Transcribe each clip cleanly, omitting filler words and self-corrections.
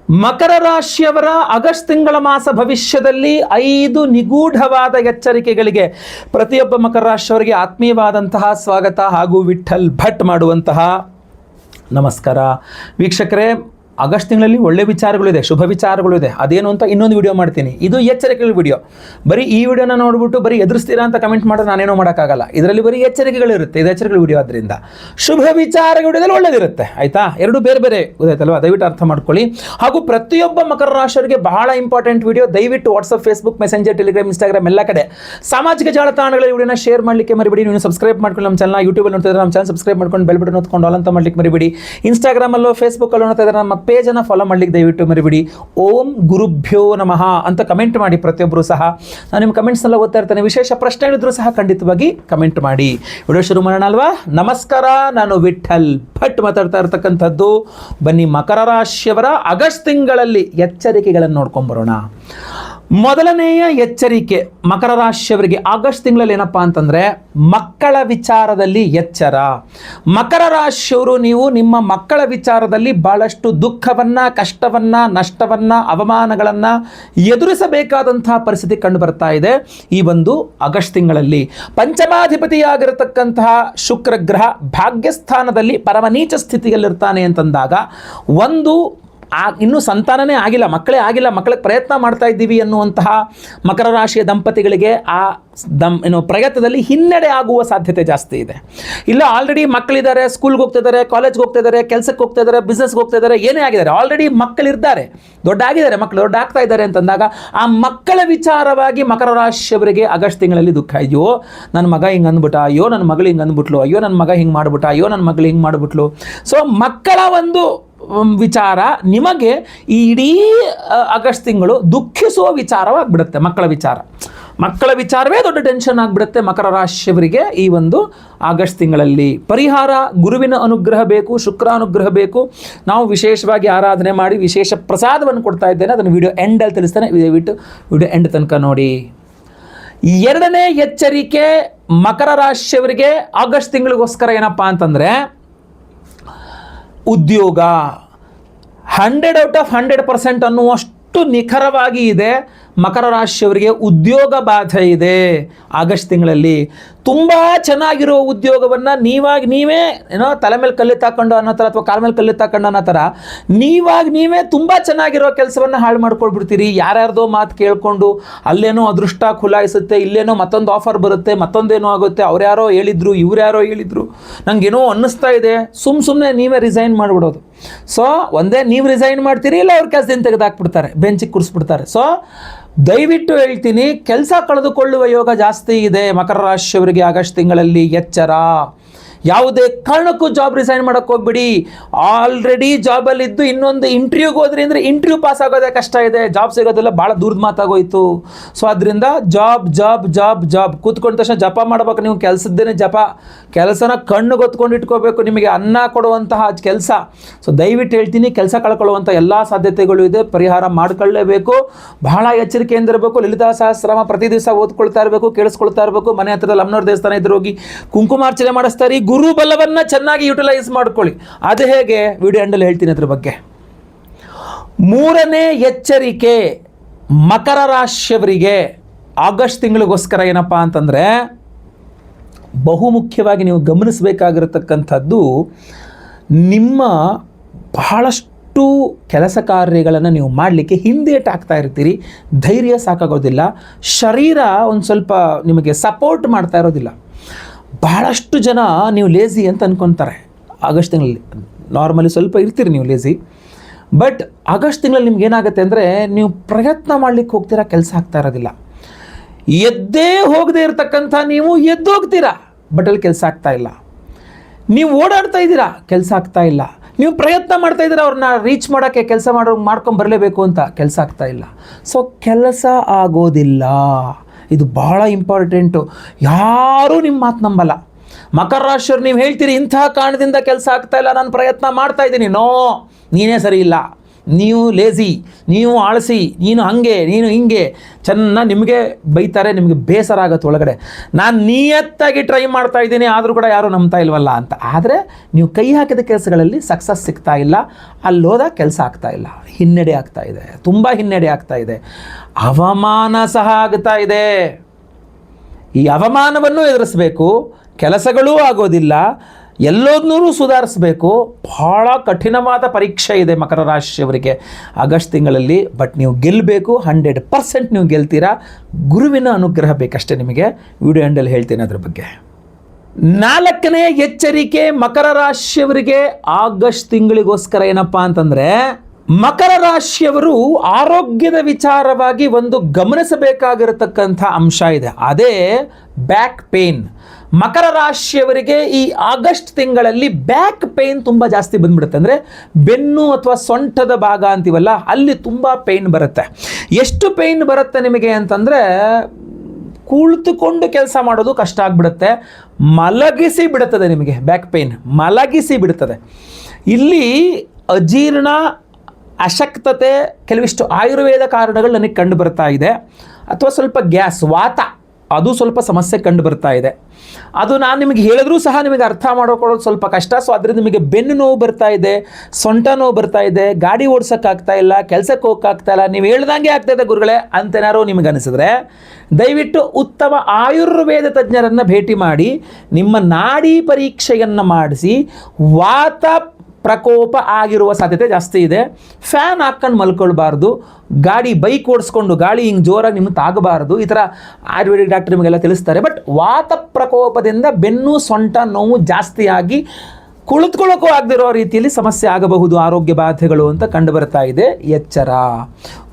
ಮಕರ ರಾಶಿಯವರ ಆಗಸ್ಟ್ ತಿಂಗಳ ಮಾಸ ಭವಿಷ್ಯದಲ್ಲಿ 5 ನಿಗೂಢವಾದ ಎಚ್ಚರಿಕೆಗಳಿಗೆ ಪ್ರತಿಯೊಬ್ಬ ಮಕರ ರಾಶಿಯವರಿಗೆ ಆತ್ಮೀಯವಾದಂತಹ ಸ್ವಾಗತ ಹಾಗೂ ವಿಠಲ್ ಭಟ್ ಮಾಡುವಂತಹ ನಮಸ್ಕಾರ. ವೀಕ್ಷಕರೇ, ಆಗಸ್ಟ್ ತಿಂಗಳಲ್ಲಿ ಒಳ್ಳೆ ವಿಚಾರಗಳಿದೆ, ಶುಭ ವಿಚಾರಗಳಿದೆ. ಅದೇನು ಅಂತ ಇನ್ನೊಂದು ವಿಡಿಯೋ ಮಾಡ್ತೀನಿ. ಇದು ಎಚ್ಚರಿಕೆಗಳ ವಿಡಿಯೋ. ಬರೀ ಈ ವಿಡಿಯೋನ ನೋಡ್ಬಿಟ್ಟು ಬರೀ ಎದುರಿಸ್ತೀರಾ ಅಂತ ಕಮೆಂಟ್ ಮಾಡೋದು ನಾನೇನೋ ಮಾಡೋಕ್ಕಾಗಲ್ಲ. ಇದರಲ್ಲಿ ಬರೀ ಎಚ್ಚರಿಕೆಗಳಿರುತ್ತೆ. ಇದು ಎಚ್ಚರಿಕೆಗಳ ವಿಡಿಯೋ ಆದ್ದರಿಂದ ಶುಭ ವಿಚಾರಗಳಿದೆ, ಒಳ್ಳೆದಿರುತ್ತೆ. ಆಯಿತಾ? ಎರಡು ಬೇರೆ ಬೇರೆ ಗೊತ್ತಾಯ್ತಲ್ವ? ದಯವಿಟ್ಟು ಅರ್ಥ ಮಾಡ್ಕೊಳ್ಳಿ. ಹಾಗೂ ಪ್ರತಿಯೊಬ್ಬ ಮಕರ ರಾಶಿಯವರಿಗೆ ಬಹಳ ಇಂಪಾರ್ಟೆಂಟ್ ವಿಡಿಯೋ. ದಯವಿಟ್ಟು WhatsApp, Facebook, messenger, Telegram, Instagram ಎಲ್ಲ ಕಡೆ ಸಾಮಾಜಿಕ ಜಾಲತಾಣಗಳಲ್ಲಿ ವಿಡಿಯೋನ ಶೇರ್ ಮಾಡಲಿಕ್ಕೆ ಮರಿಬೇಡಿ. ನೀವು ಸಬ್ಸ್ಕ್ರೈಬ್ ಮಾಡ್ಕೊಂಡು ನಮ್ಮ ಚಾನಲ್ ಯೂಟ್ಯೂಬಲ್ಲಿ ನೋಡ್ತಿದ್ರೆ ನಮ್ಮ ಚಾನಲ್ ಸಬ್ಸ್ಕ್ರೈಬ್ ಮಾಡ್ಕೊಂಡು ಬೆಲ್ ಬಟನ್ ಹೊತ್ಕೊಂಡು ಆಲ್ ಅಂತ ಮಾಡ್ಲಿಕ್ಕೆ ಮರಿಬೇಡಿ. ಇನ್ಸ್ಟಾಗ್ರಾಮಲ್ಲೋ ಫೇಸ್ಬುಕ್ಕಲ್ಲೋ ನೋಡ್ತಾ ಇದ್ದಾರೆ ನಮ್ಮ ಪೇಜನ್ನು ಫಾಲೋ ಮಾಡ್ಲಿಕ್ಕೆ ದಯವಿಟ್ಟು ಮರಿಬೇಡಿ. ಓಂ ಗುರುಭ್ಯೋ ನಮಃ ಅಂತ ಕಮೆಂಟ್ ಮಾಡಿ ಪ್ರತಿಯೊಬ್ಬರು ಸಹ. ನಾನು ನಿಮ್ಮ ಕಮೆಂಟ್ಸ್ನೆಲ್ಲ ಓದ್ತಾ ಇರ್ತೇನೆ. ವಿಶೇಷ ಪ್ರಶ್ನೆಗಳಿದ್ರೂ ಸಹ ಖಂಡಿತವಾಗಿ ಕಮೆಂಟ್ ಮಾಡಿ. ವಿಡಿಯೋ ಶುರು ಮಾಡೋಣ ಅಲ್ವಾ? ನಮಸ್ಕಾರ, ನಾನು ವಿಠಲ್ ಭಟ್ ಮಾತಾಡ್ತಾ ಇರ್ತಕ್ಕಂಥದ್ದು. ಬನ್ನಿ ಮಕರ ರಾಶಿಯವರ ಆಗಸ್ಟ್ ತಿಂಗಳಲ್ಲಿ ಎಚ್ಚರಿಕೆಗಳನ್ನು ನೋಡ್ಕೊಂಬರೋಣ. ಮೊದಲನೆಯ ಎಚ್ಚರಿಕೆ ಮಕರ ರಾಶಿಯವರಿಗೆ ಆಗಸ್ಟ್ ತಿಂಗಳಲ್ಲಿ ಏನಪ್ಪಾ ಅಂತಂದರೆ ಮಕ್ಕಳ ವಿಚಾರದಲ್ಲಿ ಎಚ್ಚರ. ಮಕರ ರಾಶಿಯವರು ನೀವು ನಿಮ್ಮ ಮಕ್ಕಳ ವಿಚಾರದಲ್ಲಿ ಬಹಳಷ್ಟು ದುಃಖವನ್ನು, ಕಷ್ಟವನ್ನು, ನಷ್ಟವನ್ನು, ಅವಮಾನಗಳನ್ನು ಎದುರಿಸಬೇಕಾದಂತಹ ಪರಿಸ್ಥಿತಿ ಕಂಡು ಬರ್ತಾ ಇದೆ ಈ ಒಂದು ಆಗಸ್ಟ್ ತಿಂಗಳಲ್ಲಿ. ಪಂಚಮಾಧಿಪತಿಯಾಗಿರತಕ್ಕಂತಹ ಶುಕ್ರ ಗ್ರಹ ಭಾಗ್ಯಸ್ಥಾನದಲ್ಲಿ ಪರಮನೀಚ ಸ್ಥಿತಿಯಲ್ಲಿರ್ತಾನೆ ಅಂತಂದಾಗ ಒಂದು ಇನ್ನೂ ಸಂತಾನನೇ ಆಗಿಲ್ಲ, ಮಕ್ಕಳೇ ಆಗಿಲ್ಲ, ಮಕ್ಕಳಿಗೆ ಪ್ರಯತ್ನ ಮಾಡ್ತಾ ಇದ್ದೀವಿ ಅನ್ನುವಂತಹ ಮಕರ ರಾಶಿಯ ದಂಪತಿಗಳಿಗೆ ಆ ಪ್ರಯತ್ನದಲ್ಲಿ ಹಿನ್ನಡೆ ಆಗುವ ಸಾಧ್ಯತೆ ಜಾಸ್ತಿ ಇದೆ. ಇಲ್ಲ, ಆಲ್ರೆಡಿ ಮಕ್ಕಳಿದ್ದಾರೆ, ಸ್ಕೂಲ್ಗೆ ಹೋಗ್ತಿದ್ದಾರೆ, ಕಾಲೇಜ್ಗೆ ಹೋಗ್ತಿದ್ದಾರೆ, ಕೆಲಸಕ್ಕೆ ಹೋಗ್ತಾ ಇದ್ದಾರೆ, ಬಿಸ್ನೆಸ್ಗೆ ಹೋಗ್ತಾ ಇದ್ದಾರೆ, ಏನೇ ಆಗಿದ್ದಾರೆ, ಆಲ್ರೆಡಿ ಮಕ್ಕಳಿದ್ದಾರೆ, ದೊಡ್ಡ ಆಗಿದ್ದಾರೆ, ಮಕ್ಕಳು ದೊಡ್ಡ ಆಗ್ತಾ ಇದ್ದಾರೆ ಅಂತಂದಾಗ ಆ ಮಕ್ಕಳ ವಿಚಾರವಾಗಿ ಮಕರ ರಾಶಿಯವರಿಗೆ ಆಗಸ್ಟ್ ತಿಂಗಳಲ್ಲಿ ದುಃಖ. ಅಯ್ಯೋ ನನ್ನ ಮಗ ಹಿಂಗೆ ಅಂದ್ಬಿಟ್ಟ, ಅಯ್ಯೋ ನನ್ನ ಮಗಳು ಹಿಂಗೆ ಅಂದ್ಬಿಟ್ಲು, ಅಯ್ಯೋ ನನ್ನ ಮಗ ಹಿಂಗೆ ಮಾಡ್ಬಿಟ್ಟ, ಅಯ್ಯೋ ನನ್ನ ಮಗಳು ಹಿಂಗೆ ಮಾಡ್ಬಿಟ್ಲು. ಸೊ ಮಕ್ಕಳ ಒಂದು ವಿಚಾರ ನಿಮಗೆ ಈ ಇಡೀ ಆಗಸ್ಟ್ ತಿಂಗಳು ದುಃಖಿಸುವ ವಿಚಾರವಾಗಿಬಿಡುತ್ತೆ. ಮಕ್ಕಳ ವಿಚಾರವೇ ದೊಡ್ಡ ಟೆನ್ಷನ್ ಆಗಿಬಿಡುತ್ತೆ ಮಕರ ರಾಶಿಯವರಿಗೆ ಈ ಒಂದು ಆಗಸ್ಟ್ ತಿಂಗಳಲ್ಲಿ. ಪರಿಹಾರ, ಗುರುವಿನ ಅನುಗ್ರಹ ಬೇಕು, ಶುಕ್ರ ಅನುಗ್ರಹ ಬೇಕು. ನಾವು ವಿಶೇಷವಾಗಿ ಆರಾಧನೆ ಮಾಡಿ ವಿಶೇಷ ಪ್ರಸಾದವನ್ನು ಕೊಡ್ತಾ ಇದ್ದೇನೆ. ಅದನ್ನು ವಿಡಿಯೋ ಎಂಡಲ್ಲಿ ತಿಳಿಸ್ತೇನೆ, ದಯವಿಟ್ಟು ವಿಡಿಯೋ ಎಂಡ್ ತನಕ ನೋಡಿ. ಎರಡನೇ ಎಚ್ಚರಿಕೆ ಮಕರ ರಾಶಿಯವರಿಗೆ ಆಗಸ್ಟ್ ತಿಂಗಳಿಗೋಸ್ಕರ ಏನಪ್ಪ ಅಂತಂದರೆ ಉದ್ಯೋಗ 100/100% ಅನ್ನುವಷ್ಟು ನಿಖರವಾಗಿ ಇದೆ. ಮಕರ ರಾಶಿಯವರಿಗೆ ಉದ್ಯೋಗ ಬಾಧೆ ಇದೆ ಆಗಸ್ಟ್ ತಿಂಗಳಲ್ಲಿ. ತುಂಬ ಚೆನ್ನಾಗಿರೋ ಉದ್ಯೋಗವನ್ನು ನೀವೇ ಏನೋ ತಲೆ ಮೇಲೆ ಕಲ್ಲಿತ್ತಾಕೊಂಡು ಅನ್ನೋ ಥರ ಅಥವಾ ಕಾಲ ಮೇಲೆ ಕಲ್ಲಿತ್ತಾಕೊಂಡು ಅನ್ನೋ ಥರ ನೀವೇ ತುಂಬ ಚೆನ್ನಾಗಿರೋ ಕೆಲಸವನ್ನು ಹಾಳು ಮಾಡ್ಕೊಳ್ಬಿಡ್ತೀರಿ. ಯಾರ್ಯಾರ್ದೋ ಮಾತು ಕೇಳಿಕೊಂಡು ಅಲ್ಲೇನೋ ಅದೃಷ್ಟ ಖುಲಾಯಿಸುತ್ತೆ, ಇಲ್ಲೇನೋ ಮತ್ತೊಂದು ಆಫರ್ ಬರುತ್ತೆ, ಮತ್ತೊಂದೇನೋ ಆಗುತ್ತೆ, ಅವ್ರ್ಯಾರೋ ಹೇಳಿದ್ರು, ಇವ್ರ್ಯಾರೋ ಹೇಳಿದ್ರು, ನನಗೇನೋ ಅನ್ನಿಸ್ತಾ ಇದೆ, ಸುಮ್ಮನೆ ನೀವೇ ರಿಸೈನ್ ಮಾಡಿಬಿಡೋದು. ಸೊ ಒಂದೇ ನೀವು ರಿಸೈನ್ ಮಾಡ್ತೀರಿ, ಇಲ್ಲ ಅವ್ರ ಕೆಲಸದಿಂದ ತೆಗೆದಾಕ್ಬಿಡ್ತಾರೆ, ಬೆಂಚಿಗೆ ಕೂರಿಸ್ಬಿಡ್ತಾರೆ. ಸೊ ದಯವಿಟ್ಟು ಹೇಳ್ತೀನಿ, ಕೆಲಸ ಕಳೆದುಕೊಳ್ಳುವ ಯೋಗ ಜಾಸ್ತಿ ಇದೆ ಮಕರ ರಾಶಿಯವರಿಗೆ ಆಗಸ್ಟ್ ತಿಂಗಳಲ್ಲಿ. ಎಚ್ಚರ. ಯಾವುದೇ ಕಾರಣಕ್ಕೂ ಜಾಬ್ ರಿಸೈನ್ ಮಾಡೋಕ್ಕೆ ಹೋಗ್ಬಿಡಿ. ಆಲ್ರೆಡಿ ಜಾಬಲ್ಲಿದ್ದು ಇನ್ನೊಂದು ಇಂಟರ್ವ್ಯೂಗೆ ಹೋದ್ರಿ ಅಂದರೆ ಇಂಟರ್ವ್ಯೂ ಪಾಸ್ ಆಗೋದೇ ಕಷ್ಟ ಇದೆ, ಜಾಬ್ ಸಿಗೋದೆಲ್ಲ ಭಾಳ ದೂರದ ಮಾತಾಗೋಯ್ತು. ಸೊ ಅದರಿಂದ ಜಾಬ್ ಕೂತ್ಕೊಂಡ ತಕ್ಷಣ ಜಪ ಮಾಡ್ಬೇಕು. ನೀವು ಕೆಲಸದ್ದೇನೆ ಜಪ, ಕೆಲಸನ ಕಣ್ಣು ಗೊತ್ಕೊಂಡು ಇಟ್ಕೋಬೇಕು, ನಿಮಗೆ ಅನ್ನ ಕೊಡುವಂತಹ ಕೆಲಸ. ಸೊ ದಯವಿಟ್ಟು ಹೇಳ್ತೀನಿ, ಕೆಲಸ ಕಳ್ಕೊಳ್ಳುವಂಥ ಎಲ್ಲ ಸಾಧ್ಯತೆಗಳು ಇದೆ. ಪರಿಹಾರ ಮಾಡ್ಕೊಳ್ಳೇಬೇಕು, ಬಹಳ ಎಚ್ಚರಿಕೆಯಿಂದ ಇರಬೇಕು. ಲಲಿತಾ ಸಹಸ್ರನಾಮ ಪ್ರತಿ ದಿವಸ ಓದ್ಕೊಳ್ತಾ ಇರಬೇಕು, ಕೇಳಿಸ್ಕೊಳ್ತಾ ಇರಬೇಕು. ಮನೆ ಹತ್ತಿರದ ಅಮ್ಮನವ್ರ ದೇವಸ್ಥಾನ ಇದ್ರು ಹೋಗಿ ಕುಂಕುಮಾರ್ಚನೆ ಮಾಡಿಸ್ತಾರೆ. ಗುರು ಬಲವನ್ನು ಚೆನ್ನಾಗಿ ಯುಟಿಲೈಸ್ ಮಾಡ್ಕೊಳ್ಳಿ. ಅದು ಹೇಗೆ ವಿಡಿಯೋ ಎಂಡಲ್ಲಿ ಹೇಳ್ತೀನಿ ಅದ್ರ ಬಗ್ಗೆ. ಮೂರನೇ ಎಚ್ಚರಿಕೆ ಮಕರ ರಾಶಿಯವರಿಗೆ ಆಗಸ್ಟ್ ತಿಂಗಳಿಗೋಸ್ಕರ ಏನಪ್ಪ ಅಂತಂದರೆ ಬಹುಮುಖ್ಯವಾಗಿ ನೀವು ಗಮನಿಸಬೇಕಾಗಿರತಕ್ಕಂಥದ್ದು, ನಿಮ್ಮ ಬಹಳಷ್ಟು ಕೆಲಸ ಕಾರ್ಯಗಳನ್ನು ನೀವು ಮಾಡಲಿಕ್ಕೆ ಹಿಂದೇಟಾಗ್ತಾ ಇರ್ತೀರಿ. ಧೈರ್ಯ ಸಾಕಾಗೋದಿಲ್ಲ, ಶರೀರ ಒಂದು ಸ್ವಲ್ಪ ನಿಮಗೆ ಸಪೋರ್ಟ್ ಮಾಡ್ತಾ ಇರೋದಿಲ್ಲ. ಬಹಳಷ್ಟು ಜನ ನೀವು ಲೇಝಿ ಅಂತ ಅಂದ್ಕೊತಾರೆ ಆಗಸ್ಟ್ ತಿಂಗಳಲ್ಲಿ. ನಾರ್ಮಲಿ ಸ್ವಲ್ಪ ಇರ್ತೀರಿ ನೀವು ಲೇಝಿ, ಬಟ್ ಆಗಸ್ಟ್ ತಿಂಗಳಲ್ಲಿ ನಿಮ್ಗೆ ಏನಾಗುತ್ತೆ ಅಂದರೆ ನೀವು ಪ್ರಯತ್ನ ಮಾಡಲಿಕ್ಕೆ ಹೋಗ್ತೀರಾ, ಕೆಲಸ ಆಗ್ತಾ ಇರೋದಿಲ್ಲ. ಎದ್ದೇ ಹೋಗದೆ ಇರತಕ್ಕಂಥ ನೀವು ಎದ್ದೋಗ್ತೀರಾ, ಬಟ್ ಅಲ್ಲಿ ಕೆಲಸ ಆಗ್ತಾ ಇಲ್ಲ. ನೀವು ಓಡಾಡ್ತಾ ಇದ್ದೀರಾ, ಕೆಲಸ ಆಗ್ತಾ ಇಲ್ಲ. ನೀವು ಪ್ರಯತ್ನ ಮಾಡ್ತಾ ಇದ್ದೀರಾ ಅವ್ರನ್ನ ರೀಚ್ ಮಾಡೋಕ್ಕೆ, ಕೆಲಸ ಮಾಡ್ಕೊಂಡು ಬರಲೇಬೇಕು ಅಂತ, ಕೆಲಸ ಆಗ್ತಾ ಇಲ್ಲ. ಸೊ ಕೆಲಸ ಆಗೋದಿಲ್ಲ. ಇದು ಭಾಳ ಇಂಪಾರ್ಟೆಂಟು. ಯಾರೂ ನಿಮ್ಮ ಮಾತು ನಂಬಲ್ಲ. ಮಕರ ರಾಶಿಯವ್ರು ನೀವು ಹೇಳ್ತೀರಿ ಇಂತಹ ಕಾರಣದಿಂದ ಕೆಲಸ ಆಗ್ತಾ ಇಲ್ಲ, ನಾನು ಪ್ರಯತ್ನ ಮಾಡ್ತಾ ಇದ್ದೀನಿ. ನೋ, ನೀನೇ ಸರಿ ಇಲ್ಲ, ನೀವು ಲೇಜಿ, ನೀವು ಆಳಸಿ, ನೀನು ಹಾಗೆ, ನೀನು ಹಿಂಗೆ ಚೆನ್ನಾಗಿ ನಿಮಗೆ ಬೈತಾರೆ, ನಿಮಗೆ ಬೇಸರ ಆಗುತ್ತೆ ಒಳಗಡೆ. ನಾನು ನಿಯತ್ತಾಗಿ ಟ್ರೈ ಮಾಡ್ತಾ ಇದ್ದೀನಿ, ಆದರೂ ಕೂಡ ಯಾರೂ ನಂಬ್ತಾ ಇಲ್ವಲ್ಲ ಅಂತ. ಆದರೆ ನೀವು ಕೈ ಹಾಕಿದ ಕೆಲಸಗಳಲ್ಲಿ ಸಕ್ಸಸ್ ಸಿಗ್ತಾ ಇಲ್ಲ, ಅಲ್ಲೋದಾಗ ಕೆಲಸ ಆಗ್ತಾ ಇಲ್ಲ, ಹಿನ್ನಡೆ ಆಗ್ತಾ ಇದೆ, ತುಂಬ ಹಿನ್ನಡೆ ಆಗ್ತಾ ಇದೆ, ಅವಮಾನ ಸಹ ಆಗ್ತಾ ಇದೆ. ಈ ಅವಮಾನವನ್ನು ಎದುರಿಸಬೇಕು, ಕೆಲಸಗಳೂ ಆಗೋದಿಲ್ಲ, ಎಲ್ಲೋದ್ನೂ ಸುಧಾರಿಸಬೇಕು. ಬಹಳ ಕಠಿಣವಾದ ಪರೀಕ್ಷೆ ಇದೆ ಮಕರ ರಾಶಿಯವರಿಗೆ ಆಗಸ್ಟ್ ತಿಂಗಳಲ್ಲಿ. ಬಟ್ ನೀವು ಗೆಲ್ಲಬೇಕು, 100% ನೀವು ಗೆಲ್ತೀರಾ. ಗುರುವಿನ ಅನುಗ್ರಹ ಬೇಕಷ್ಟೇ ನಿಮಗೆ. ವಿಡಿಯೋ ಎಂಡಲ್ಲಿ ಹೇಳ್ತೀನಿ ಅದ್ರ ಬಗ್ಗೆ. 4ನೇ ಎಚ್ಚರಿಕೆ ಮಕರ ರಾಶಿಯವರಿಗೆ ಆಗಸ್ಟ್ ತಿಂಗಳಿಗೋಸ್ಕರ ಏನಪ್ಪ ಅಂತಂದರೆ, ಮಕರ ರಾಶಿಯವರು ಆರೋಗ್ಯದ ವಿಚಾರವಾಗಿ ಒಂದು ಗಮನಿಸಬೇಕಾಗಿರತಕ್ಕಂಥ ಅಂಶ ಇದೆ, ಅದೇ ಬ್ಯಾಕ್ ಪೇನ್. ಮಕರ ರಾಶಿಯವರಿಗೆ ಈ ಆಗಸ್ಟ್ ತಿಂಗಳಲ್ಲಿ ಬ್ಯಾಕ್ ಪೇನ್ ತುಂಬ ಜಾಸ್ತಿ ಬಂದ್ಬಿಡುತ್ತೆ. ಅಂದರೆ ಬೆನ್ನು ಅಥವಾ ಸೊಂಟದ ಭಾಗ ಅಂತೀವಲ್ಲ, ಅಲ್ಲಿ ತುಂಬ ಪೇಯ್ನ್ ಬರುತ್ತೆ. ಎಷ್ಟು ಪೇಯ್ನ್ ಬರುತ್ತೆ ನಿಮಗೆ ಅಂತಂದರೆ, ಕುಳಿತುಕೊಂಡು ಕೆಲಸ ಮಾಡೋದು ಕಷ್ಟ ಆಗಿಬಿಡುತ್ತೆ, ಮಲಗಿಸಿ ಬಿಡುತ್ತದೆ ನಿಮಗೆ ಬ್ಯಾಕ್ ಪೇಯ್ನ್, ಮಲಗಿಸಿ ಬಿಡುತ್ತದೆ. ಇಲ್ಲಿ ಅಜೀರ್ಣ, ಅಶಕ್ತತೆ, ಕೆಲವಿಷ್ಟು ಆಯುರ್ವೇದ ಕಾರಣಗಳು ನನಗೆ ಕಂಡು ಬರ್ತಾ ಇದೆ. ಅಥವಾ ಸ್ವಲ್ಪ ಗ್ಯಾಸ್, ವಾತ, ಅದು ಸ್ವಲ್ಪ ಸಮಸ್ಯೆ ಕಂಡು ಬರ್ತಾ ಇದೆ. ಅದು ನಾನು ನಿಮಗೆ ಹೇಳಿದ್ರೂ ಸಹ ನಿಮಗೆ ಅರ್ಥ ಮಾಡೋಕೊಳ್ಳೋದು ಸ್ವಲ್ಪ ಕಷ್ಟ. ಸೊ ಅದರಿಂದ ನಿಮಗೆ ಬೆನ್ನು ನೋವು ಬರ್ತಾ ಇದೆ, ಸೊಂಟ ನೋವು ಬರ್ತಾ ಇದೆ, ಗಾಡಿ ಓಡ್ಸೋಕ್ಕಾಗ್ತಾ ಇಲ್ಲ, ಕೆಲಸಕ್ಕೆ ಹೋಗೋಕ್ಕಾಗ್ತಾ ಇಲ್ಲ, ನೀವು ಹೇಳ್ದಂಗೆ ಆಗ್ತಾ ಇದೆ ಗುರುಗಳೇ ಅಂತೇನಾರು ನಿಮಗೆ ಅನಿಸಿದ್ರೆ, ದಯವಿಟ್ಟು ಉತ್ತಮ ಆಯುರ್ವೇದ ತಜ್ಞರನ್ನು ಭೇಟಿ ಮಾಡಿ ನಿಮ್ಮ ನಾಡಿ ಪರೀಕ್ಷೆಯನ್ನು ಮಾಡಿಸಿ. ವಾತ ಪ್ರಕೋಪ ಆಗಿರುವ ಸಾಧ್ಯತೆ ಜಾಸ್ತಿ ಇದೆ. ಫ್ಯಾನ್ ಹಾಕ್ಕೊಂಡು ಮಲ್ಕೊಳ್ಬಾರ್ದು, ಬೈಕ್ ಓಡಿಸ್ಕೊಂಡು ಗಾಳಿ ಹಿಂಗೆ ಜೋರಾಗಿ ನಿಮಗೆ ತಾಗಬಾರ್ದು. ಈ ಥರ ಆಯುರ್ವೇದಿಕ್ ಡಾಕ್ಟರ್ ನಿಮಗೆಲ್ಲ ತಿಳಿಸ್ತಾರೆ. ಬಟ್ ವಾತ ಪ್ರಕೋಪದಿಂದ ಬೆನ್ನು ಸೊಂಟ ನೋವು ಜಾಸ್ತಿಯಾಗಿ ಕುಳಿತುಕೊಳ್ಳೋಕ್ಕೂ ಆಗದಿರೋ ರೀತಿಯಲ್ಲಿ ಸಮಸ್ಯೆ ಆಗಬಹುದು, ಆರೋಗ್ಯ ಬಾಧೆಗಳು ಅಂತ ಕಂಡು ಬರ್ತಾ ಇದೆ. ಎಚ್ಚರ.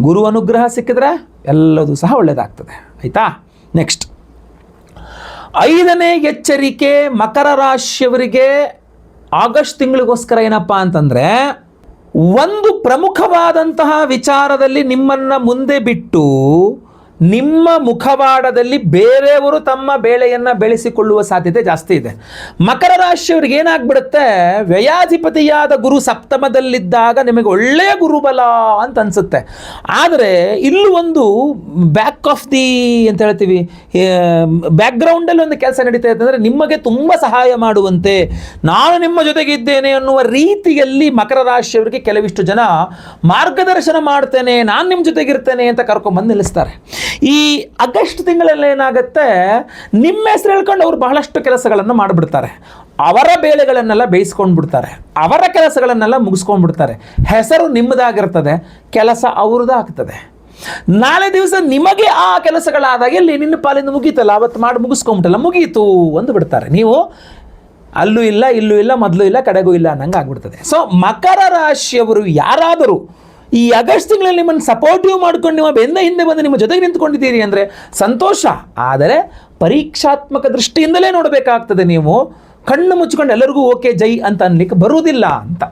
ಗುರು ಅನುಗ್ರಹ ಸಿಕ್ಕಿದ್ರೆ ಎಲ್ಲದೂ ಸಹ ಒಳ್ಳೆಯದಾಗ್ತದೆ. ಆಯಿತಾ? ನೆಕ್ಸ್ಟ್ 5ನೇ ಎಚ್ಚರಿಕೆ ಮಕರ ರಾಶಿಯವರಿಗೆ ಆಗಸ್ಟ್ ತಿಂಗಳಿಗೋಸ್ಕರ ಏನಪ್ಪ ಅಂತಂದರೆ, ಒಂದು ಪ್ರಮುಖವಾದಂತಹ ವಿಚಾರದಲ್ಲಿ ನಿಮ್ಮನ್ನು ಮುಂದೆ ಬಿಟ್ಟು ನಿಮ್ಮ ಮುಖವಾಡದಲ್ಲಿ ಬೇರೆಯವರು ತಮ್ಮ ಬೇಳೆಯನ್ನು ಬೆಳೆಸಿಕೊಳ್ಳುವ ಸಾಧ್ಯತೆ ಜಾಸ್ತಿ ಇದೆ. ಮಕರ ರಾಶಿಯವರಿಗೆ ಏನಾಗ್ಬಿಡುತ್ತೆ, ವ್ಯಯಾಧಿಪತಿಯಾದ ಗುರು ಸಪ್ತಮದಲ್ಲಿದ್ದಾಗ ನಿಮಗೆ ಒಳ್ಳೆಯ ಗುರುಬಲ ಅಂತ ಅನಿಸುತ್ತೆ. ಆದರೆ ಇಲ್ಲೂ ಒಂದು ಬ್ಯಾಕ್ ಆಫ್ ದಿ ಅಂತ ಹೇಳ್ತೀವಿ, ಬ್ಯಾಕ್ಗ್ರೌಂಡಲ್ಲಿ ಒಂದು ಕೆಲಸ ನಡೀತಾ ಇದೆ. ಅಂದರೆ ನಿಮಗೆ ತುಂಬ ಸಹಾಯ ಮಾಡುವಂತೆ, ನಾನು ನಿಮ್ಮ ಜೊತೆಗೆ ಇದ್ದೇನೆ ಅನ್ನುವ ರೀತಿಯಲ್ಲಿ ಮಕರ ರಾಶಿಯವರಿಗೆ ಕೆಲವಿಷ್ಟು ಜನ ಮಾರ್ಗದರ್ಶನ ಮಾಡ್ತೇನೆ, ನಾನು ನಿಮ್ಮ ಜೊತೆಗಿರ್ತೇನೆ ಅಂತ ಕರ್ಕೊಂಡ್ಬಂದು ನಿಲ್ಲಿಸ್ತಾರೆ. ಈ ಆಗಸ್ಟ್ ತಿಂಗಳಲ್ಲಿ ಏನಾಗುತ್ತೆ, ನಿಮ್ಮ ಹೆಸರು ಹೇಳ್ಕೊಂಡು ಅವರು ಬಹಳಷ್ಟು ಕೆಲಸಗಳನ್ನು ಮಾಡಿಬಿಡ್ತಾರೆ. ಅವರ ಬೇಳೆಗಳನ್ನೆಲ್ಲ ಬೇಯಿಸ್ಕೊಂಡು ಬಿಡ್ತಾರೆ, ಅವರ ಕೆಲಸಗಳನ್ನೆಲ್ಲ ಮುಗಿಸ್ಕೊಂಡ್ಬಿಡ್ತಾರೆ. ಹೆಸರು ನಿಮ್ಮದಾಗಿರ್ತದೆ, ಕೆಲಸ ಅವ್ರದ್ದಾಗ್ತದೆ. ನಾಳೆ ದಿವಸ ನಿಮಗೆ ಆ ಕೆಲಸಗಳಾದಾಗ ಎಲ್ಲಿ ನಿನ್ನ ಪಾಲಿಂದ ಮುಗೀತಲ್ಲ, ಅವತ್ತು ಮಾಡಿ ಮುಗಿಸ್ಕೊಂಬಿಟ್ಟಲ್ಲ, ಮುಗೀತು ಒಂದು ಬಿಡ್ತಾರೆ. ನೀವು ಅಲ್ಲೂ ಇಲ್ಲ, ಇಲ್ಲೂ ಇಲ್ಲ, ಮೊದಲು ಇಲ್ಲ, ಕಡೆಗೂ ಇಲ್ಲ ಅನ್ನಂಗೆ ಆಗ್ಬಿಡ್ತದೆ. ಸೊ ಮಕರ ರಾಶಿಯವರು ಯಾರಾದರೂ ಈ ಆಗಸ್ಟ್ ತಿಂಗಳಲ್ಲಿ ನಿಮ್ಮನ್ನು ಸಪೋರ್ಟಿವ್ ಮಾಡ್ಕೊಂಡು ನಿಮ್ಮ ಬೆನ್ನ ಹಿಂದೆ ಬಂದು ನಿಮ್ಮ ಜೊತೆಗೆ ನಿಂತ್ಕೊಂಡಿದ್ದೀರಿ ಅಂದರೆ ಸಂತೋಷ. ಆದರೆ ಪರೀಕ್ಷಾತ್ಮಕ ದೃಷ್ಟಿಯಿಂದಲೇ ನೋಡಬೇಕಾಗ್ತದೆ. ನೀವು ಕಣ್ಣು ಮುಚ್ಕೊಂಡು ಎಲ್ಲರಿಗೂ ಓಕೆ ಜೈ ಅಂತ ಅನ್ಲಿಕ್ಕೆ ಬರುವುದಿಲ್ಲ ಅಂತ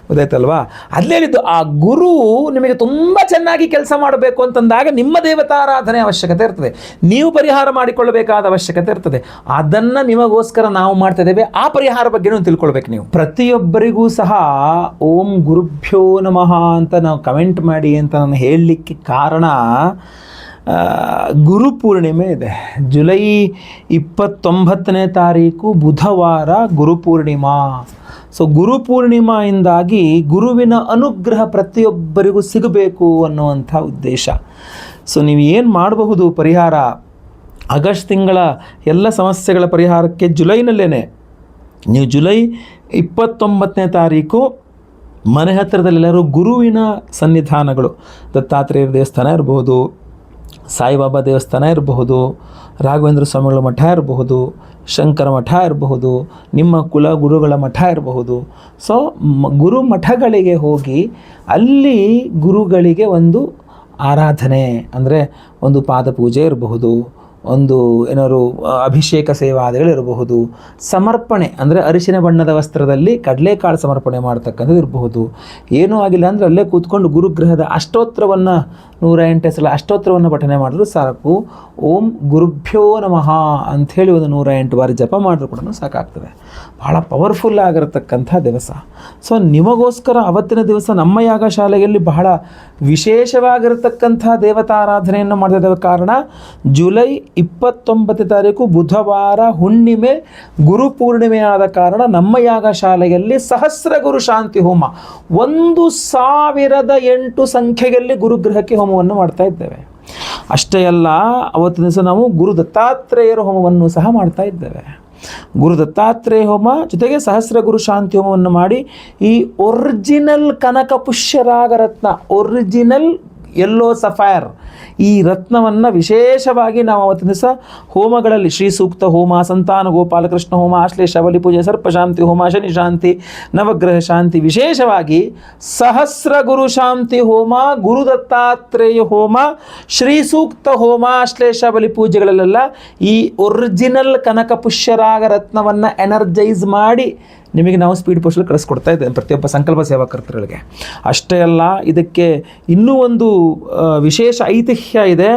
ಗೊತ್ತಾಯ್ತಲ್ವಾ? ಅಲ್ಲೇ ಹೇಳಿದ್ದು, ಆ ಗುರು ನಿಮಗೆ ತುಂಬ ಚೆನ್ನಾಗಿ ಕೆಲಸ ಮಾಡಬೇಕು ಅಂತಂದಾಗ ನಿಮ್ಮ ದೇವತಾರಾಧನೆ ಅವಶ್ಯಕತೆ ಇರ್ತದೆ, ನೀವು ಪರಿಹಾರ ಮಾಡಿಕೊಳ್ಳಬೇಕಾದ ಅವಶ್ಯಕತೆ ಇರ್ತದೆ. ಅದನ್ನು ನಿಮಗೋಸ್ಕರ ನಾವು ಮಾಡ್ತಾ ಇದ್ದೇವೆ. ಆ ಪರಿಹಾರ ಬಗ್ಗೆನೂ ತಿಳ್ಕೊಳ್ಬೇಕು ನೀವು. ಪ್ರತಿಯೊಬ್ಬರಿಗೂ ಸಹ ಓಂ ಗುರುಭ್ಯೋ ನಮಃ ಅಂತ ನಾವು ಕಮೆಂಟ್ ಮಾಡಿ ಅಂತ ನಾನು ಹೇಳಲಿಕ್ಕೆ ಕಾರಣ, ಗುರುಪೂರ್ಣಿಮೆ ಇದೆ. ಜುಲೈ 29ನೇ ತಾರೀಕು ಬುಧವಾರ ಗುರುಪೂರ್ಣಿಮಾ. ಸೊ ಗುರುಪೂರ್ಣಿಮೆಯಿಂದಾಗಿ ಗುರುವಿನ ಅನುಗ್ರಹ ಪ್ರತಿಯೊಬ್ಬರಿಗೂ ಸಿಗಬೇಕು ಅನ್ನುವಂಥ ಉದ್ದೇಶ. ಸೊ ನೀವು ಏನು ಮಾಡಬಹುದು ಪರಿಹಾರ, ಆಗಸ್ಟ್ ತಿಂಗಳ ಎಲ್ಲ ಸಮಸ್ಯೆಗಳ ಪರಿಹಾರಕ್ಕೆ ಜುಲೈನಲ್ಲೇ ನೀವು ಜುಲೈ 29ನೇ ತಾರೀಕು ಮನೆ ಹತ್ತಿರದಲ್ಲೆಲ್ಲರೂ ಗುರುವಿನ ಸನ್ನಿಧಾನಗಳು, ದತ್ತಾತ್ರೇಯ ದೇವಸ್ಥಾನ ಇರಬಹುದು, ಸಾಯಿಬಾಬಾ ದೇವಸ್ಥಾನ ಇರಬಹುದು, ರಾಘವೇಂದ್ರ ಸ್ವಾಮಿಗಳ ಮಠ ಇರಬಹುದು, ಶಂಕರ ಮಠ ಇರಬಹುದು, ನಿಮ್ಮ ಕುಲ ಗುರುಗಳ ಮಠ ಇರಬಹುದು. ಸೊ ಗುರು ಮಠಗಳಿಗೆ ಹೋಗಿ ಅಲ್ಲಿ ಗುರುಗಳಿಗೆ ಒಂದು ಆರಾಧನೆ, ಅಂದರೆ ಒಂದು ಪಾದಪೂಜೆ ಇರಬಹುದು, ಒಂದು ಏನಾದ್ರು ಅಭಿಷೇಕ ಸೇವಾದಿಗಳಿರಬಹುದು, ಸಮರ್ಪಣೆ ಅಂದರೆ ಅರಿಶಿನ ಬಣ್ಣದ ವಸ್ತ್ರದಲ್ಲಿ ಕಡಲೆಕಾಳು ಸಮರ್ಪಣೆ ಮಾಡ್ತಕ್ಕಂಥದ್ದು ಇರಬಹುದು. ಏನೂ ಆಗಿಲ್ಲ ಅಂದರೆ ಅಲ್ಲೇ ಕೂತ್ಕೊಂಡು ಗುರುಗ್ರಹದ ಅಷ್ಟೋತ್ತರವನ್ನು 108 ಸಲ ಅಷ್ಟೋತ್ತರವನ್ನು ಪಠನೆ ಮಾಡಿದ್ರು ಸಾಕು. ಓಂ ಗುರುಭ್ಯೋ ನಮಃ ಅಂಥೇಳಿ ಒಂದು 108 ಬಾರಿ ಜಪ ಮಾಡಿದ್ರು ಕೂಡ ಸಾಕಾಗ್ತದೆ. ಬಹಳ ಪವರ್ಫುಲ್ ಆಗಿರತಕ್ಕಂಥ ದಿವಸ. ಸೊ ನಿಮಗೋಸ್ಕರ ಅವತ್ತಿನ ದಿವಸ ನಮ್ಮ ಯಾಗಶಾಲೆಯಲ್ಲಿ ಬಹಳ ವಿಶೇಷವಾಗಿರತಕ್ಕಂಥ ದೇವತಾರಾಧನೆಯನ್ನು ಮಾಡ್ತಿದ್ದೇವೆ. ಕಾರಣ ಜುಲೈ 29 ತಾರೀಕು ಬುಧವಾರ ಹುಣ್ಣಿಮೆ ಗುರುಪೂರ್ಣಿಮೆ ಆದ ಕಾರಣ ನಮ್ಮ ಯಾಗಶಾಲೆಯಲ್ಲಿ ಸಹಸ್ರ ಗುರು ಶಾಂತಿ ಹೋಮ 1008 ಸಂಖ್ಯೆಯಲ್ಲಿ ಗುರುಗ್ರಹಕ್ಕೆ ಹೋಮವನ್ನು ಮಾಡ್ತಾ ಇದ್ದೇವೆ. ಅಷ್ಟೇ ಅಲ್ಲ, ಅವತ್ತಿನ ದಿವಸ ನಾವು ಗುರು ದತ್ತಾತ್ರೇಯರ ಹೋಮವನ್ನು ಸಹ ಮಾಡ್ತಾ ಇದ್ದೇವೆ. ಗುರು ದತ್ತಾತ್ರೇಯ ಹೋಮ ಜೊತೆಗೆ ಸಹಸ್ರ ಗುರು ಶಾಂತಿ ಹೋಮವನ್ನು ಮಾಡಿ ಈ ಒರಿಜಿನಲ್ ಕನಕ ಪುಷ್ಯರಾಗ ರತ್ನ, ಒರಿಜಿನಲ್ ಯೆಲ್ಲೋ ಸಫೈರ್, ಈ ರತ್ನವನ್ನು ವಿಶೇಷವಾಗಿ ನಾವು ಅವತ್ತಿನ ದಿವಸ ಹೋಮಗಳಲ್ಲಿ ಶ್ರೀ ಸೂಕ್ತ ಹೋಮ, ಸಂತಾನ ಗೋಪಾಲಕೃಷ್ಣ ಹೋಮ, ಆಶ್ಲೇಷ ಬಲಿ ಪೂಜೆ, ಸರ್ಪಶಾಂತಿ ಹೋಮ, ಶನಿ ಶಾಂತಿ, ನವಗ್ರಹ ಶಾಂತಿ, ವಿಶೇಷವಾಗಿ ಸಹಸ್ರ ಗುರು ಶಾಂತಿ ಹೋಮ, ಗುರು ದತ್ತಾತ್ರೇಯ ಹೋಮ, ಶ್ರೀ ಸೂಕ್ತ ಹೋಮ, ಆಶ್ಲೇಷ ಬಲಿ ಪೂಜೆಗಳಲ್ಲೆಲ್ಲ ಈ ಒರಿಜಿನಲ್ ಕನಕ ಪುಷ್ಯರಾಗ ರತ್ನವನ್ನು ಎನರ್ಜೈಸ್ ಮಾಡಿ ನಿಮಗೆ ನಾವು ಸ್ಪೀಡ್ ಪೋಸ್ಟಲ್ಲಿ ಕಳಿಸ್ಕೊಡ್ತಾ ಇದ್ದೇವೆ ಪ್ರತಿಯೊಬ್ಬ ಸಂಕಲ್ಪ ಸೇವಾಕರ್ತರುಗಳಿಗೆ. ಅಷ್ಟೇ ಅಲ್ಲ, ಇದಕ್ಕೆ ಇನ್ನೂ ಒಂದು ವಿಶೇಷ ಐತಿಹ್ಯ ಇದೆ.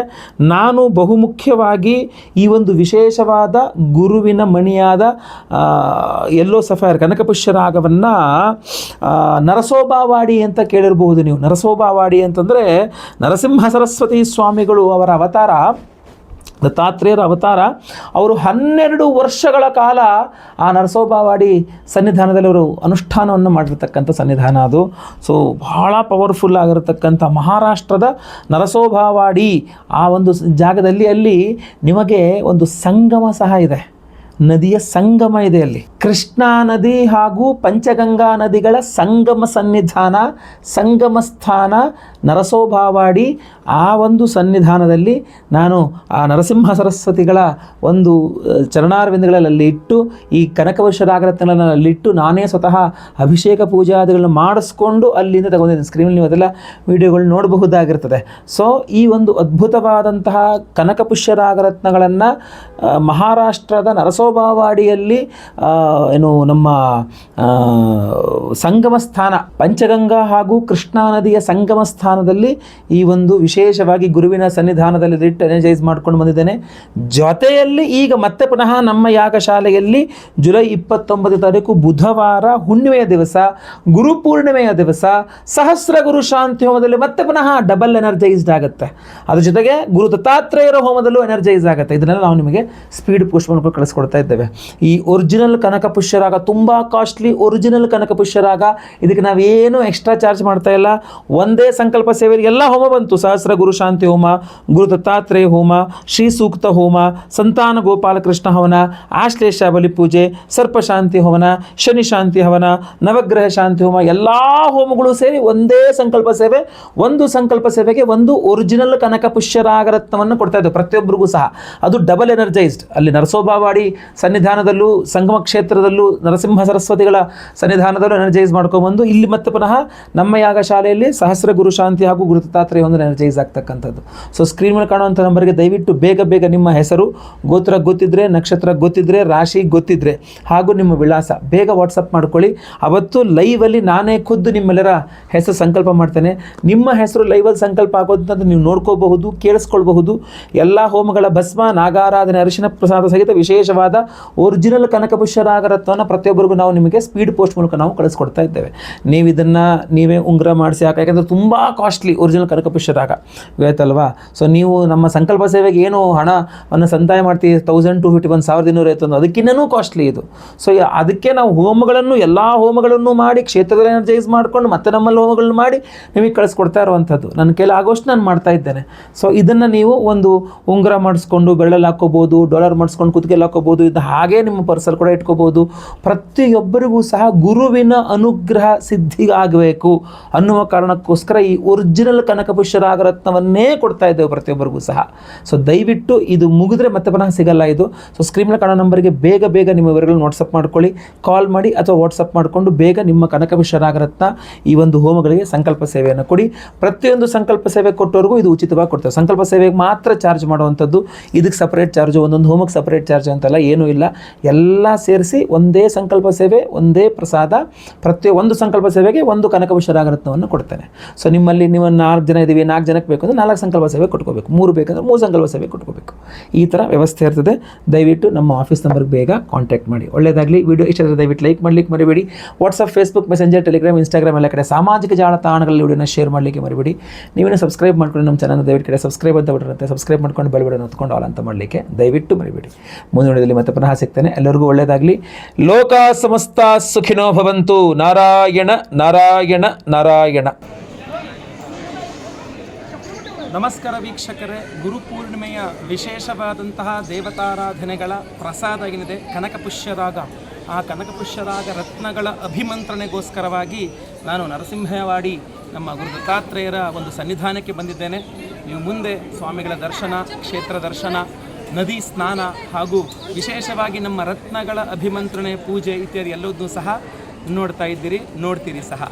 ನಾನು ಬಹುಮುಖ್ಯವಾಗಿ ಈ ಒಂದು ವಿಶೇಷವಾದ ಗುರುವಿನ ಮಣಿಯಾದ ಯೆಲ್ಲೋ ಸಫೈರ್ ಕನಕಪುಷ್ಯರಾಗವನ್ನು ನರಸೋಬಾವಾಡಿ ಅಂತ ಕೇಳಿರಬಹುದು ನೀವು. ನರಸೋಬಾವಾಡಿ ಅಂತಂದರೆ ನರಸಿಂಹ ಸರಸ್ವತಿ ಸ್ವಾಮಿಗಳು ಅವರ ಅವತಾರ, ದತ್ತಾತ್ರೇಯರ ಅವತಾರ. ಅವರು 12 ವರ್ಷಗಳ ಕಾಲ ಆ ನರಸೋಬಾವಾಡಿ ಸನ್ನಿಧಾನದಲ್ಲಿ ಅವರು ಅನುಷ್ಠಾನವನ್ನು ಮಾಡಿರ್ತಕ್ಕಂಥ ಸನ್ನಿಧಾನ ಅದು. ಸೊ ಬಹಳ ಪವರ್ಫುಲ್ ಆಗಿರತಕ್ಕಂಥ ಮಹಾರಾಷ್ಟ್ರದ ನರಸೋಬಾವಾಡಿ ಆ ಒಂದು ಜಾಗದಲ್ಲಿ ಅಲ್ಲಿ ನಿಮಗೆ ಒಂದು ಸಂಗಮ ಸಹ ಇದೆ, ನದಿಯ ಸಂಗಮ ಇದೆ. ಅಲ್ಲಿ ಕೃಷ್ಣಾ ನದಿ ಹಾಗೂ ಪಂಚಗಂಗಾ ನದಿಗಳ ಸಂಗಮ ಸನ್ನಿಧಾನ, ಸಂಗಮ ಸ್ಥಾನ ನರಸೋಬಾವಾಡಿ. ಆ ಒಂದು ಸನ್ನಿಧಾನದಲ್ಲಿ ನಾನು ಆ ನರಸಿಂಹ ಸರಸ್ವತಿಗಳ ಒಂದು ಚರಣಾರವಿಂದಗಳಲ್ಲಿ ಇಟ್ಟು ಈ ಕನಕವರ್ಷರಾಗರತ್ನಗಳಲ್ಲಿ ಇಟ್ಟು ನಾನೇ ಸ್ವತಃ ಅಭಿಷೇಕ ಪೂಜಾದಿಗಳನ್ನು ಮಾಡಿಸ್ಕೊಂಡು ಅಲ್ಲಿಂದ ತಗೊಂಡಿದ್ದೀನಿ. ಸ್ಕ್ರೀನಲ್ಲಿ ನೀವು ಅದೆಲ್ಲ ವಿಡಿಯೋಗಳು ನೋಡಬಹುದಾಗಿರ್ತದೆ. ಸೊ ಈ ಒಂದು ಅದ್ಭುತವಾದಂತಹ ಕನಕಪುಷ್ಯರಾಗರತ್ನಗಳನ್ನು ಮಹಾರಾಷ್ಟ್ರದ ನರಸೋಬಾವಾಡಿಯಲ್ಲಿ ಏನು ನಮ್ಮ ಸಂಗಮ ಸ್ಥಾನ ಪಂಚಗಂಗಾ ಹಾಗೂ ಕೃಷ್ಣಾ ನದಿಯ ಸಂಗಮ ಸ್ಥಾನದಲ್ಲಿ ಈ ಒಂದು ವಿಶೇಷವಾಗಿ ಗುರುವಿನ ಸನ್ನಿಧಾನದಲ್ಲಿ ಇಟ್ಟು ಎನರ್ಜೈಸ್ ಮಾಡ್ಕೊಂಡು ಬಂದಿದ್ದೇನೆ. ಜೊತೆಯಲ್ಲಿ ಈಗ ಮತ್ತೆ ಪುನಃ ನಮ್ಮ ಯಾಗಶಾಲೆಯಲ್ಲಿ ಜುಲೈ 29 ತಾರೀಕು ಬುಧವಾರ ಹುಣ್ಣಿಮೆಯ ದಿವಸ, ಗುರುಪೂರ್ಣಿಮೆಯ ದಿವಸ ಸಹಸ್ರ ಗುರು ಶಾಂತಿ ಹೋಮದಲ್ಲಿ ಮತ್ತೆ ಪುನಃ ಡಬಲ್ ಎನರ್ಜೈಸ್ಡ್ ಆಗುತ್ತೆ. ಅದ್ರ ಜೊತೆಗೆ ಗುರು ದತ್ತಾತ್ರೇಯರ ಹೋಮದಲ್ಲೂ ಎನರ್ಜೈಸ್ ಆಗುತ್ತೆ. ಇದನ್ನೆಲ್ಲ ನಾವು ನಿಮಗೆ ಸ್ಪೀಡ್ ಪೋಸ್ಟ್ ಮೂಲಕ ಕಳಿಸ್ಕೊಡ್ತಾ ಇದ್ದೇವೆ. ಈ ಒರಿಜಿನಲ್ ಕನಕ ಪುಷ್ಯರಾಗ ತುಂಬ ಕಾಸ್ಟ್ಲಿ, ಒರಿಜಿನಲ್ ಕನಕ ಪುಷ್ಯರಾಗ. ಇದಕ್ಕೆ ನಾವೇನು ಎಕ್ಸ್ಟ್ರಾ ಚಾರ್ಜ್ ಮಾಡ್ತಾ ಇಲ್ಲ. ಒಂದೇ ಸಂಕಲ್ಪ ಸೇವೆಯಲ್ಲಿ ಎಲ್ಲ ಹೋಮ ಬಂತು. ಸಹಸ್ರ ಗುರು ಶಾಂತಿ ಹೋಮ, ಗುರು ದತ್ತಾತ್ರೇಯ ಹೋಮ, ಶ್ರೀ ಸೂಕ್ತ ಹೋಮ, ಸಂತಾನ ಗೋಪಾಲಕೃಷ್ಣ ಹವನ, ಆಶ್ಲೇಷ ಬಲಿ ಪೂಜೆ, ಸರ್ಪಶಾಂತಿ ಹವನ, ಶನಿ ಶಾಂತಿ ಹವನ, ನವಗ್ರಹ ಶಾಂತಿ ಹೋಮ, ಎಲ್ಲ ಹೋಮಗಳು ಸೇರಿ ಒಂದೇ ಸಂಕಲ್ಪ ಸೇವೆ. ಒಂದು ಸಂಕಲ್ಪ ಸೇವೆಗೆ ಒಂದು ಒರಿಜಿನಲ್ ಕನಕ ಪುಷ್ಯರಾಗರತ್ನವನ್ನು ಕೊಡ್ತಾ ಇದ್ದೇವೆ ಪ್ರತಿಯೊಬ್ಬರಿಗೂ ಸಹ. ಅದು ಡಬಲ್ ಎನರ್ಜೈಸ್ಡ್. ಅಲ್ಲಿ ನರಸೋಬಾವಾಡಿ ಸನ್ನಿಧಾನದಲ್ಲೂ, ಸಂಗಮ ಕ್ಷೇತ್ರದಲ್ಲೂ, ನರಸಿಂಹ ಸರಸ್ವತಿಗಳ ಸನ್ನಿಧಾನದಲ್ಲೂ ಎನರ್ಜೈಸ್ ಮಾಡ್ಕೊಂಡ್ಬಂದು ಇಲ್ಲಿ ಮತ್ತೆ ಪುನಃ ನಮ್ಮ ಯಾಗಶಾಲೆಯಲ್ಲಿ ಸಹಸ್ರ ಗುರು ಶಾಂತಿ ಹಾಗೂ ಗುರು ದತ್ತಾತ್ರೇಯ ಒಂದು ಎನರ್ಜೈಸ್ ಆಗ್ತಕ್ಕಂಥದ್ದು. ಸೊ ಸ್ಕ್ರೀನ್ ಮೇಲೆ ಕಾಣುವಂಥ ನಂಬರ್ಗೆ ದಯವಿಟ್ಟು ಬೇಗ ಬೇಗ ನಿಮ್ಮ ಹೆಸರು, ಗೋತ್ರ ಗೊತ್ತಿದ್ರೆ, ನಕ್ಷತ್ರ ಗೊತ್ತಿದ್ರೆ, ರಾಶಿ ಗೊತ್ತಿದ್ರೆ ಹಾಗೂ ನಿಮ್ಮ ವಿಳಾಸ ಬೇಗ ವಾಟ್ಸಪ್ ಮಾಡ್ಕೊಳ್ಳಿ. ಅವತ್ತು ಲೈವಲ್ಲಿ ನಾನೇ ಖುದ್ದು ನಿಮ್ಮೆಲ್ಲರ ಹೆಸರು ಸಂಕಲ್ಪ ಮಾಡ್ತೇನೆ. ನಿಮ್ಮ ಹೆಸರು ಲೈವಲ್ಲಿ ಸಂಕಲ್ಪ ಆಗೋದಂತ ನೀವು ನೋಡ್ಕೋಬಹುದು, ಕೇಳಿಸ್ಕೊಳ್ಬಹುದು. ಎಲ್ಲ ಹೋಮಗಳ ಭಸ್ಮ, ನಾಗಾರಾಧನೆ, ಅರಿಶಿನ ಪ್ರಸಾದ ಸಹಿತ ವಿಶೇಷವಾದ ಒರಿಜಿನಲ್ ಕನಕಪುಷ್ಯರಾಗರತ್ವವನ್ನು ಪ್ರತಿಯೊಬ್ಬರಿಗೂ ನಾವು ನಿಮಗೆ ಸ್ಪೀಡ್ ಪೋಸ್ಟ್ ಮೂಲಕ ನಾವು ಕಳಿಸ್ಕೊಡ್ತಾ ಇದ್ದೇವೆ. ನೀವು ಇದನ್ನು ನೀವೇ ಉಂಗುರ ಮಾಡಿಸಿ ಯಾಕಂದರೆ ತುಂಬ ಕಾಸ್ಟ್ಲಿ ಒರಿಜಿನಲ್ ಕನಕಪುಷ್ಯರಾಗ ಇವತ್ತಲ್ವಾ. ಸೊ ನೀವು ನಮ್ಮ ಸಂಕಲ್ಪ ಸೇವೆಗೆ ಏನು ಹಣವನ್ನು ಸಂದಾಯ ಮಾಡ್ತೀವಿ 1250 1250 ಅದಕ್ಕಿನ್ನೂ ಕಾಸ್ಟ್ಲಿ ಇದು. ಸೊ ಅದಕ್ಕೆ ನಾವು ಹೋಮಗಳನ್ನು ಎಲ್ಲ ಹೋಮಗಳನ್ನು ಮಾಡಿ ಕ್ಷೇತ್ರದಲ್ಲಿ ಎನರ್ಜೈಸ್ ಮಾಡಿಕೊಂಡು ಮತ್ತೆ ನಮ್ಮಲ್ಲಿ ಹೋಮಗಳನ್ನು ಮಾಡಿ ನಿಮಗೆ ಕಳಿಸ್ಕೊಡ್ತಾ ಇರುವಂಥದ್ದು. ನನ್ನ ಕೈಲಿ ಆಗೋಷ್ಟು ನಾನು ಮಾಡ್ತಾ ಇದ್ದೇನೆ. ಸೊ ಇದನ್ನು ನೀವು ಒಂದು ಉಂಗುರ ಮಾಡಿಸ್ಕೊಂಡು ಬೆರಳಲ್ಲಿ ಹಾಕ್ಕೋಬೋದು, ಡಾಲರ್ ಮಾಡಿಸ್ಕೊಂಡು ಕುತ್ತಿಗೆಯಲ್ಲಿ ಹಾಕ್ಕೋಬೋದು. ಇದು ಹಾಗೇ ನಿಮ್ಮ ಪರ್ಸಲ್ಲಿ ಕೂಡ ಇಟ್ಕೋಬೋದು. ಪ್ರತಿಯೊಬ್ಬರಿಗೂ ಸಹ ಗುರುವಿನ ಅನುಗ್ರಹ ಸಿದ್ಧಿಗಾಗಬೇಕು ಅನ್ನುವ ಕಾರಣಕ್ಕೋಸ್ಕರ ಈ ಒರಿಜಿನಲ್ ಕನಕಪುಷ್ಯರಾಗರತ್ನವನ್ನೇ ಕೊಡ್ತಾ ಇದ್ದೇವೆ ಪ್ರತಿಯೊಬ್ಬರಿಗೂ ಸಹ. ಸೊ ದಯವಿಟ್ಟು ಇದು ಮುಗಿದ್ರೆ ಮತ್ತೆ ಪುನಃ ಸಿಗಲ್ಲ ಇದು. ಸೊ ಸ್ಕ್ರೀನ್ ಮೇಲೆ ಕಾಣೋ ನಂಬರ್ಗೆ ಬೇಗ ಬೇಗ ನಿಮ್ಮ ವಿವರಗಳನ್ನು ವಾಟ್ಸಪ್ ಮಾಡ್ಕೊಳ್ಳಿ, ಕಾಲ್ ಮಾಡಿ ಅಥವಾ ವಾಟ್ಸಪ್ ಮಾಡಿಕೊಂಡು ಬೇಗ ನಿಮ್ಮ ಕನಕಪುಷ್ಯರಾಗರತ್ನ ಈ ಒಂದು ಹೋಮಗಳಿಗೆ ಸಂಕಲ್ಪ ಸೇವೆಯನ್ನು ಕೊಡಿ. ಪ್ರತಿಯೊಂದು ಸಂಕಲ್ಪ ಸೇವೆ ಕೊಟ್ಟವ್ರಿಗೂ ಇದು ಉಚಿತವಾಗಿ ಕೊಡ್ತೇವೆ. ಸಂಕಲ್ಪ ಸೇವೆಗೆ ಮಾತ್ರ ಚಾರ್ಜ್ ಮಾಡುವಂಥದ್ದು. ಇದಕ್ಕೆ ಸಪ್ರೇಟ್ ಚಾರ್ಜು, ಒಂದೊಂದು ಹೋಮಕ್ಕೆ ಸಪ್ರೇಟ್ ಚಾರ್ಜ್ ಅಂತೆಲ್ಲ ಏನೂ ಇಲ್ಲ. ಎಲ್ಲ ಸೇರಿಸಿ ಒಂದೇ ಸಂಕಲ್ಪ ಸೇವೆ, ಒಂದೇ ಪ್ರಸಾದ. ಪ್ರತಿಯೊಂದು ಸಂಕಲ್ಪ ಸೇವೆಗೆ ಒಂದು ಕನಕಪುಷ್ಯರಾಗರತ್ನವನ್ನು ಕೊಡ್ತೇನೆ. ಸೊ ನಿಮ್ಮಲ್ಲಿ ಅಲ್ಲಿ ನೀವು 4 ಜನ ಇದ್ದೀವಿ, 4 ಜನಕ್ಕೆ ಬೇಕು ಅಂದರೆ 4 ಸಂಕಲ್ಪ ಸೇವೆ ಕೊಟ್ಕೋಬೇಕು, 3 ಬೇಕಂದ್ರೆ 3 ಸಂಕಲ್ಪ ಸೇವೆ ಕೊಟ್ಕೋಬೇಕು. ಈ ಥರ ವ್ಯವಸ್ಥೆ ಇರ್ತದೆ. ದಯವಿಟ್ಟು ನಮ್ಮ ಆಫೀಸ್ ನಂಬರ್ಗೆ ಬೇಗ ಕಾಂಟ್ಯಾಕ್ಟ್ ಮಾಡಿ. ಒಳ್ಳೆಯದಾಗಲಿ. ವಿಡಿಯೋ ಇಷ್ಟ ಆದರೆ ದಯವಿಟ್ಟು ಲೈಕ್ ಮಾಡಲಿಕ್ಕೆ ಮರಿಬೇಡಿ. WhatsApp, Facebook, messenger, Telegram, Instagram ಎಲ್ಲ ಕಡೆ ಸಾಮಾಜಿಕ ಜಾಲತಾಣಗಳಲ್ಲಿ ವಿಡಿಯೋನ ಶೇರ್ ಮಾಡಲಿಕ್ಕೆ ಮರಿಬೇಡಿ. ನೀವೇನು ಸಬ್ಸ್ಕ್ರೈಬ್ ಮಾಡ್ಕೊಂಡು ನಮ್ಮ ಚಾನಲ್ ದಯವಿಟ್ಟು ಕಡೆ ಸಬ್ಸ್ಕ್ರೈಬ್ ಅಂತ ಬಿಟ್ಟಿರುತ್ತೆ, ಸಬ್ಸ್ಕ್ರೈಬ್ ಮಾಡ್ಕೊಂಡು ಬೆಲ್ ಬಟನ್ ಹೊತ್ಕೊಂಡು ಆಲ್ ಅಂತ ಮಾಡಲಿಕ್ಕೆ ದಯವಿಟ್ಟು ಮರಿಬೇಡಿ. ಮುಂದಿನ ವಿಡಿಯೋದಲ್ಲಿ ಮತ್ತೆ ಪುನಃ ಸಿಗ್ತೇನೆ. ಎಲ್ಲರಿಗೂ ಒಳ್ಳೆಯದಾಗಲಿ. ಲೋಕ ಸಮಸ್ತ ಸುಖಿನೋ ಭವಂತು. ನಾರಾಯಣ ನಾರಾಯಣ ನಾರಾಯಣ. ನಮಸ್ಕಾರ ವೀಕ್ಷಕರೇ. ಗುರುಪೂರ್ಣಿಮೆಯ ವಿಶೇಷವಾದಂತಹ ದೇವತಾರಾಧನೆಗಳ ಪ್ರಸಾದ ಏನಿದೆ ಕನಕಪುಷ್ಯರಾಗ, ಆ ಕನಕಪುಷ್ಯರಾಗ ರತ್ನಗಳ ಅಭಿಮಂತ್ರಣೆಗೋಸ್ಕರವಾಗಿ ನಾನು ನರಸಿಂಹವಾಡಿ ನಮ್ಮ ಗುರು ದತ್ತಾತ್ರೇಯರ ಒಂದು ಸನ್ನಿಧಾನಕ್ಕೆ ಬಂದಿದ್ದೇನೆ. ನೀವು ಮುಂದೆ ಸ್ವಾಮಿಗಳ ದರ್ಶನ, ಕ್ಷೇತ್ರ ದರ್ಶನ, ನದಿ ಸ್ನಾನ ಹಾಗೂ ವಿಶೇಷವಾಗಿ ನಮ್ಮ ರತ್ನಗಳ ಅಭಿಮಂತ್ರಣೆ, ಪೂಜೆ ಇತ್ಯಾದಿ ಎಲ್ಲವನ್ನೂ ಸಹ ನೋಡ್ತಾ ಇದ್ದೀರಿ, ನೋಡ್ತೀರಿ ಸಹ.